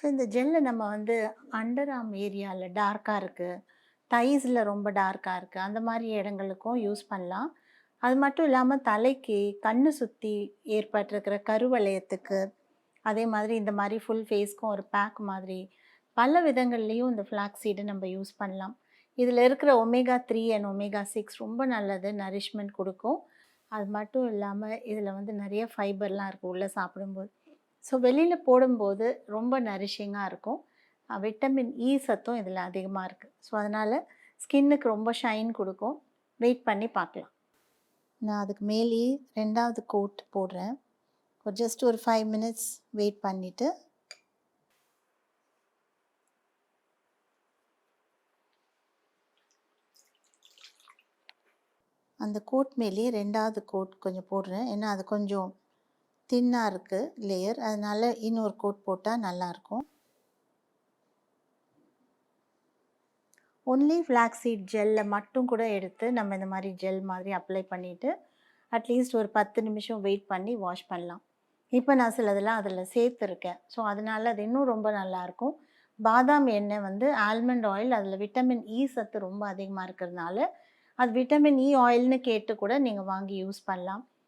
இந்த ஜெல்ல நம்ம வந்து அண்டர் ஆர்ம் ஏரியால டார்க்கா இருக்கு, தைஸ்ல ரொம்ப டார்க்கா இருக்கு, அந்த மாரி இடங்களுக்கும் யூஸ் பண்ணலாம். அது மட்டும் இல்லாம தலைக்கு, கண்ணு சுத்தி ஏற்பட்டிருக்கிற கருவளையத்துக்கு, அதே மாதிரி இந்த மாரி ஃபுல் ஃபேஸ்க்கும் ஒரு பேக் மாதிரி, பல விதங்கள்லயும் இந்த ஃப்ளாக்ஸ் சீட நம்ம யூஸ் பண்ணலாம். இதில இருக்கிற ஒமேகா 3 அண்ட் ஒமேகா 6 ரொம்ப நல்லது. நரிஷ்மென்ட் குடுக்கும். அது மட்டும் இல்லாம இதில வந்து நெறைய ஃபைபர்லாம் இருக்கு உள்ள சாப்பிடும்போது. ஸோ வெளியில போடும்போது ரொம்ப நரிஷிங்கா இருக்கும். விட்டமின் இ சத்தும் இதில அதிகமா இருக்கு. ஸோ அதனால ஸ்கின்னுக்கு ரொம்ப ஷைன் குடுக்கும். வெயிட் பண்ணி பார்க்கலாம். நான் அதுக்கு மேலேயே 2வது கோட் போடுறேன். ஒரு ஜஸ்ட் ஒரு 5 மினிட்ஸ் வெயிட் பண்ணிட்டு அந்த கோட் மேலேயே 2வது கோட் கொஞ்சம் போடுறேன். ஏன்னா அது கொஞ்சம் தின்னா இருக்கு லேயர். அதனால இன்னொரு கோட் போட்டா நல்லாயிருக்கும். ஒன்லி ஃப்ளாக்ஸ் சீட் ஜெல்ல மட்டும் கூட எடுத்து நம்ம இந்த மாரி ஜெல் மாதிரி அப்ளை பண்ணிட்டு, அட்லீஸ்ட் ஒரு 10 நிமிஷம் வெயிட் பண்ணி வாஷ் பண்ணலாம். இப்ப நான் சிலதெல்லாம் அதில சேர்த்துருக்கேன். ஸோ அதனால அது இன்னும் ரொம்ப நல்லாயிருக்கும். பாதாம் எண்ணெய் வந்து ஆல்மண்ட் ஆயில் அதில விட்டமின் இ சத்து ரொம்ப அதிகமா இருக்கிறதுனால, அது விட்டமின் இ ஆயில்னு கேட்டு கூட நீங்க வாங்கி யூஸ் பண்ணலாம்.